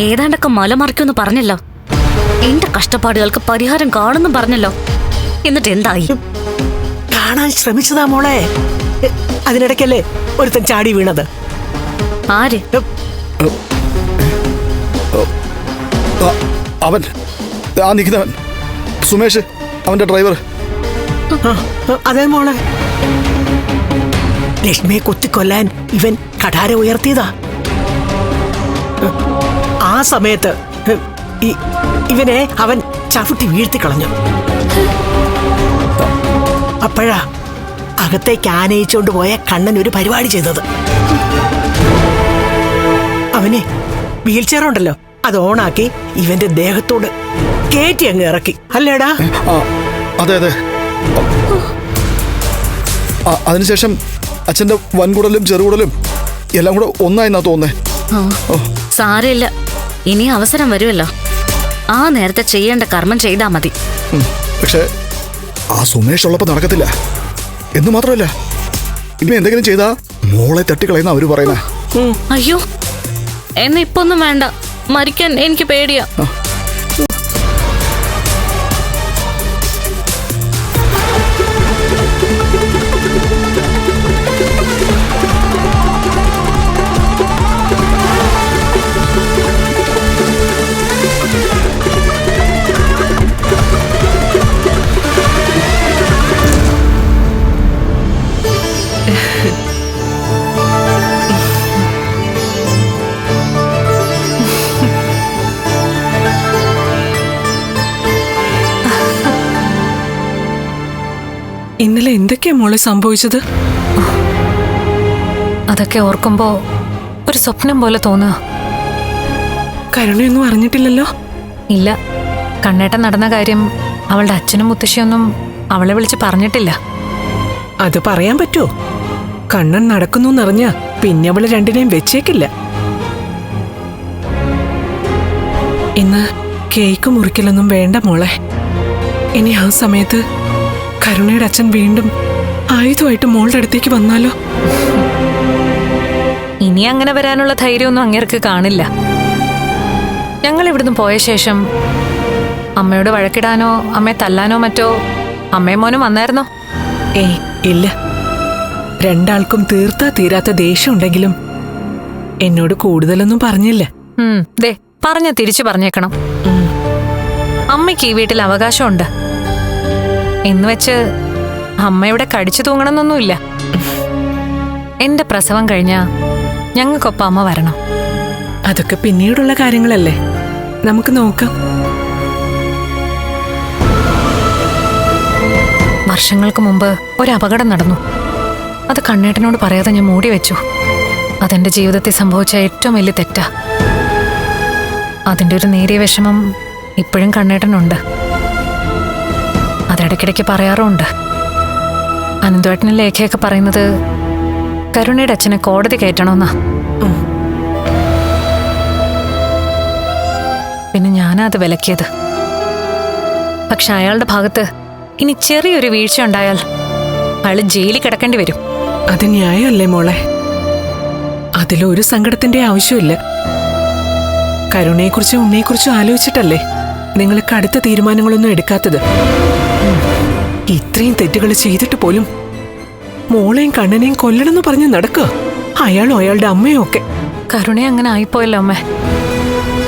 ഏതാണ്ടൊക്കെ മലമറിക്കുമെന്ന് പറഞ്ഞല്ലോ. എന്റെ കഷ്ടപ്പാടുകൾക്ക് പരിഹാരം കാണുന്നു പറഞ്ഞല്ലോ. എന്നിട്ട് എന്തായി? കാണാൻ ശ്രമിച്ചതാ മോളെ. അതിനിടയ്ക്കല്ലേ ഒരുത്തൻ ചാടി വീണത്. ആര്? അവൻ ആ നിൽക്കുന്നവൻ സുമേഷ്, അവന്റെ ഡ്രൈവർ. അതേ മോളെ, ലക്ഷ്മിയെ കുത്തിക്കൊല്ലാൻ ഇവൻ കഠാര ഉയർത്തിയതാ. ആ സമയത്ത് ഇവനെ അവൻ ചവിട്ടി വീഴ്ത്തിക്കളഞ്ഞു. അപ്പോഴാ അകത്തേക്ക് ആനയിച്ചുകൊണ്ട് പോയ കണ്ണൻ ഒരു പരിപാടി ചെയ്തത്. അവനെ വീൽ ചെയർ ഉണ്ടല്ലോ, അത് ഓണാക്കി ഇവന്റെ ദേഹത്തോട് കേറ്റി അങ്ങ് ഇറക്കി. അല്ലേടാ? അതെ അതെ. അതിനുശേഷം അച്ഛന്റെ വൻകുടലും ചെറുകുടലും എല്ലാം കൂടെ ഒന്നായെന്നാ തോന്നേ. സാരമില്ല, ഇനി അവസരം വരുമല്ലോ. ആ നേരത്തെ ചെയ്യേണ്ട കർമ്മം ചെയ്താ മതി. പക്ഷെ ആ സുമേഷ് ഉള്ളപ്പോ നടക്കത്തില്ല എന്ന് മാത്രമല്ല, ഇനി എന്തെങ്കിലും ചെയ്താ മോളെ തട്ടിക്കളയുന്ന അവര് പറയുന്നേ. അയ്യോ, എന്നെ ഇപ്പൊന്നും വേണ്ട. മരിക്കാൻ എനിക്ക് പേടിയാ. ഇന്നലെ എന്തൊക്കെയാ മോളെ സംഭവിച്ചത്? അതൊക്കെ ഓർക്കുമ്പോ ഒരു സ്വപ്നം പോലെ തോന്നുക. കരുണയൊന്നും അറിഞ്ഞിട്ടില്ലല്ലോ? ഇല്ല, കണ്ണേട്ടൻ നടന്ന കാര്യം അവളുടെ അച്ഛനും മുത്തശ്ശിയൊന്നും അവളെ വിളിച്ച് പറഞ്ഞിട്ടില്ല. അത് പറയാൻ പറ്റുമോ? കണ്ണൻ നടക്കുന്നു എന്നറിഞ്ഞ പിന്നെ അവള് രണ്ടിനെയും വെച്ചേക്കില്ല. ഇന്ന് കേക്ക് മുറിക്കലൊന്നും വേണ്ട മോളെ. ഇനി ആ സമയത്ത് കരുണയുടെ അച്ഛൻ വീണ്ടും ആയുധമായിട്ട് മോളുടെ അടുത്തേക്ക് വന്നാലോ? ഇനി അങ്ങനെ വരാനുള്ള ധൈര്യമൊന്നും അങ്ങേർക്ക് കാണില്ല. ഞങ്ങൾ ഇവിടുന്ന് പോയ ശേഷം അമ്മയോട് വഴക്കിടാനോ അമ്മയെ തല്ലാനോ മറ്റോ അമ്മയും മോനും വന്നായിരുന്നോ? ഏയ് ഇല്ല. രണ്ടാൾക്കും തീർത്താ തീരാത്ത ദേഷ്യം ഉണ്ടെങ്കിലും എന്നോട് കൂടുതലൊന്നും പറഞ്ഞില്ല. ദേ പറഞ്ഞ തിരിച്ചു പറഞ്ഞേക്കണം. അമ്മയ്ക്ക് ഈ വീട്ടിൽ അവകാശമുണ്ട് എന്ന് വെച്ച് അമ്മയുടെ കടിച്ചു തൂങ്ങണമെന്നൊന്നുമില്ല. എന്റെ പ്രസവം കഴിഞ്ഞാ ഞങ്ങൾക്കൊപ്പം അമ്മ വരണം. അതൊക്കെ പിന്നീടുള്ള കാര്യങ്ങളല്ലേ, നമുക്ക് നോക്കാം. വർഷങ്ങൾക്ക് മുമ്പ് ഒരു അപകടം നടന്നു. അത് കണ്ണേട്ടനോട് പറയാതെ ഞാൻ മൂടി വെച്ചു. അതെന്റെ ജീവിതത്തിൽ സംഭവിച്ച ഏറ്റവും വലിയ തെറ്റാ. അതിന്റെ ഒരു നേരിയ വിഷമം ഇപ്പോഴും കണ്ണേട്ടനുണ്ട്. അതിടയ്ക്കിടയ്ക്ക് പറയാറുമുണ്ട്. അനന്തേട്ടനും ലേഖയൊക്കെ പറയുന്നത് കരുണയുടെ അച്ഛനെ കോടതി കയറ്റണമെന്നാ. പിന്നെ ഞാനാ അത് വിലക്കിയത്. പക്ഷെ അയാളുടെ ഭാഗത്ത് ഇനി ചെറിയൊരു വീഴ്ച ഉണ്ടായാൽ അയാൾ ജയിലിൽ കിടക്കേണ്ടി വരും. അത് ന്യായമല്ലേ മോളെ? അതിലൊരു സങ്കടത്തിന്റെ ആവശ്യമില്ല. കരുണയെക്കുറിച്ചും ഉണ്ണിയെക്കുറിച്ചും ആലോചിച്ചിട്ടല്ലേ നിങ്ങൾ കടുത്ത തീരുമാനങ്ങളൊന്നും എടുക്കാത്തത്. ഇത്രയും തെറ്റുകൾ ചെയ്തിട്ട് പോലും മോളെയും കണ്ണനെയും കൊല്ലണമെന്ന് പറഞ്ഞ് നടക്കുക അയാളും അയാളുടെ അമ്മയും ഒക്കെ. കരുണ അങ്ങനെ ആയിപ്പോയല്ലോ അമ്മേ.